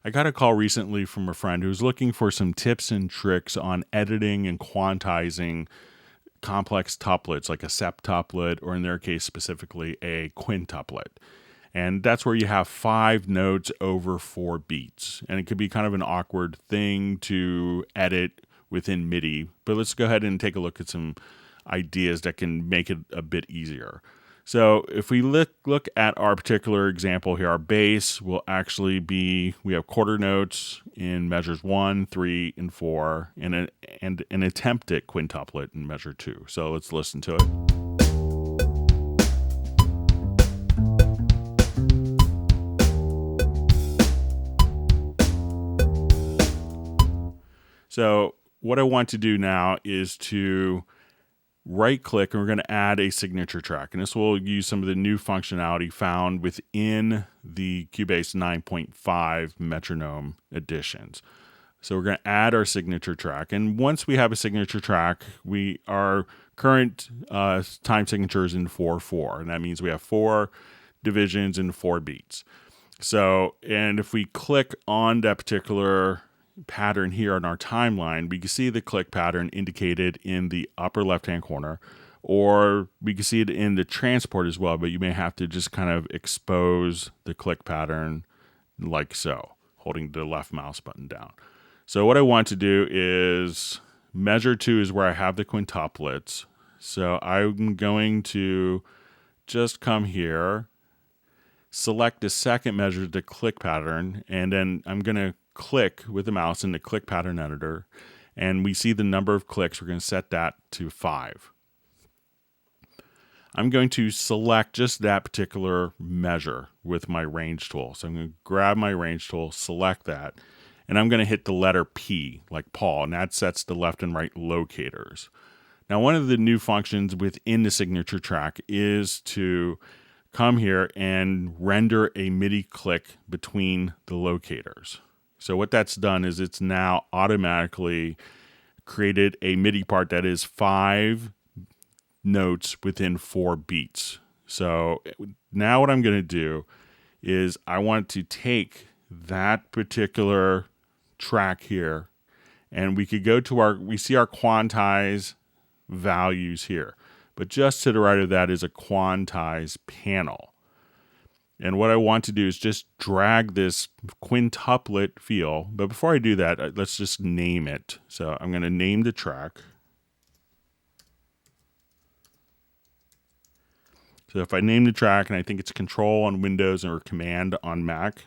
I got a call recently from a friend who's looking for some tips and tricks on editing and quantizing complex tuplets like a septuplet, or in their case specifically a quintuplet. And that's where you have 5 notes over 4 beats. And it could be kind of an awkward thing to edit within MIDI. But let's go ahead and take a look at some ideas that can make it a bit easier. So if we look at our particular example here, our bass will actually be, we have quarter notes in measures 1, 3, and 4, and an attempt at quintuplet in measure 2. So let's listen to it. So what I want to do now is to right click, and we're going to add a signature track. And this will use some of the new functionality found within the Cubase 9.5 metronome editions. So we're going to add our signature track. And once we have a signature track, our current time signature is in 4/4. And that means we have 4 divisions and 4 beats. So, and if we click on that particular pattern here on our timeline, we can see the click pattern indicated in the upper left hand corner, or we can see it in the transport as well, but you may have to just kind of expose the click pattern like so, holding the left mouse button down. So what I want to do is measure 2 is where I have the quintuplets. So I'm going to just come here, select the second measure, the click pattern, and then I'm going to click with the mouse in the click pattern editor, and we see the number of clicks. We're going to set that to 5. I'm going to select just that particular measure with my range tool. So I'm going to grab my range tool, select that, and I'm going to hit the letter P, like Paul, and that sets the left and right locators. Now, one of the new functions within the signature track is to come here and render a MIDI click between the locators. So what that's done is it's now automatically created a MIDI part that is 5 notes within 4 beats. So now what I'm going to do is I want to take that particular track here, and we could go to we see our quantize values here. But just to the right of that is a quantize panel. And what I want to do is just drag this quintuplet feel. But before I do that, let's just name it. So I'm going to name the track. So if I name the track, and I think it's Control on Windows or Command on Mac,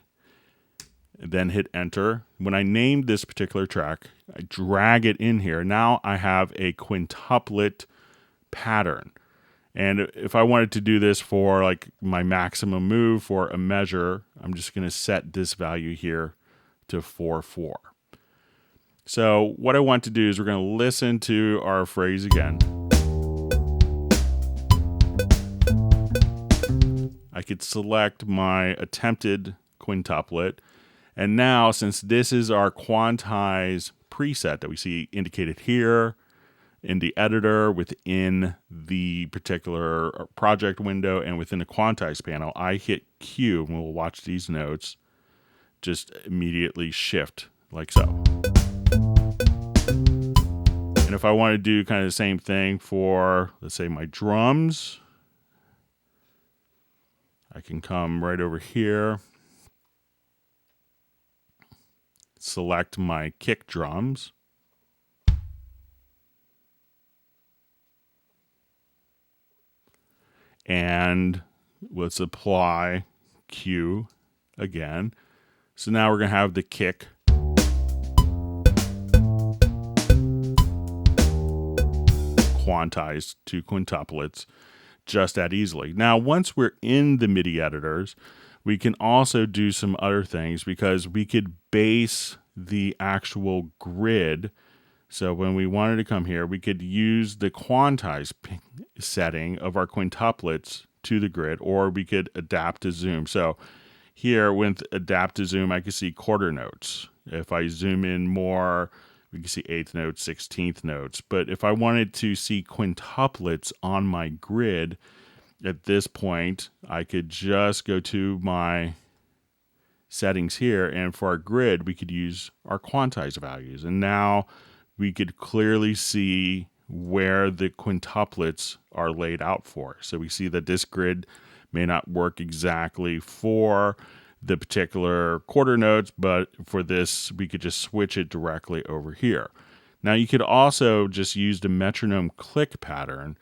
and then hit Enter. When I named this particular track, I drag it in here. Now I have a quintuplet pattern. And if I wanted to do this for like my maximum move for a measure, I'm just going to set this value here to 4/4. So what I want to do is we're going to listen to our phrase again. I could select my attempted quintuplet. And now, since this is our quantize preset that we see indicated here in the editor, within the particular project window, and within the quantize panel, I hit Q, and we'll watch these notes just immediately shift like so. And if I want to do kind of the same thing for, let's say, my drums, I can come right over here, select my kick drums, and let's apply Q again. So now we're going to have the kick quantized to quintuplets just that easily. Now, once we're in the MIDI editors, we can also do some other things, because we could base the actual grid. So when we wanted to come here, we could use the quantize setting of our quintuplets to the grid, or we could adapt to zoom. So here with adapt to zoom, I can see quarter notes. If I zoom in more, we can see eighth notes, 16th notes. But if I wanted to see quintuplets on my grid, at this point, I could just go to my settings here, and for our grid, we could use our quantize values. And now we could clearly see where the quintuplets are laid out for. So we see that this grid may not work exactly for the particular quarter notes, but for this, we could just switch it directly over here. Now you could also just use the metronome click pattern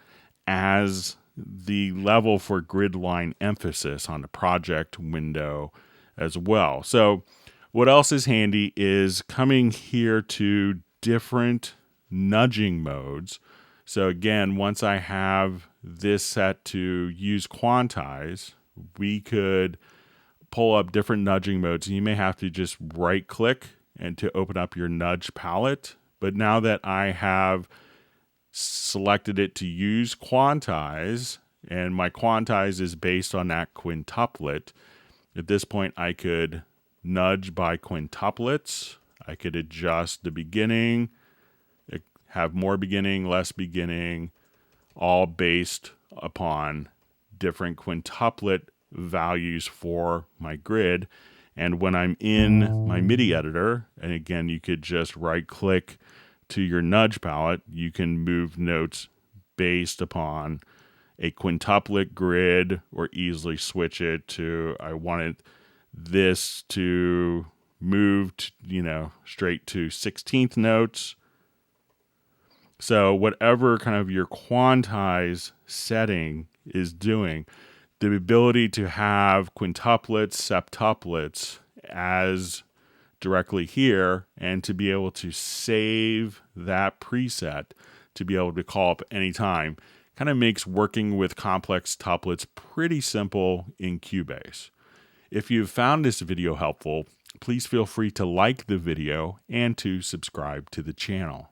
as the level for grid line emphasis on the project window as well. So what else is handy is coming here to different nudging modes. So again, once I have this set to use quantize, we could pull up different nudging modes. You may have to just right click and to open up your nudge palette. But now that I have selected it to use quantize, and my quantize is based on that quintuplet, at this point I could nudge by quintuplets. I could adjust the beginning, have more beginning, less beginning, all based upon different quintuplet values for my grid. And when I'm in my MIDI editor, and again, you could just right click to your nudge palette, you can move notes based upon a quintuplet grid, or easily switch it to, I wanted this to move to, straight to 16th notes. So whatever kind of your quantize setting is doing, the ability to have quintuplets, septuplets as directly here, and to be able to save that preset to be able to call up anytime, kind of makes working with complex tuplets pretty simple in Cubase. If you've found this video helpful, please feel free to like the video and to subscribe to the channel.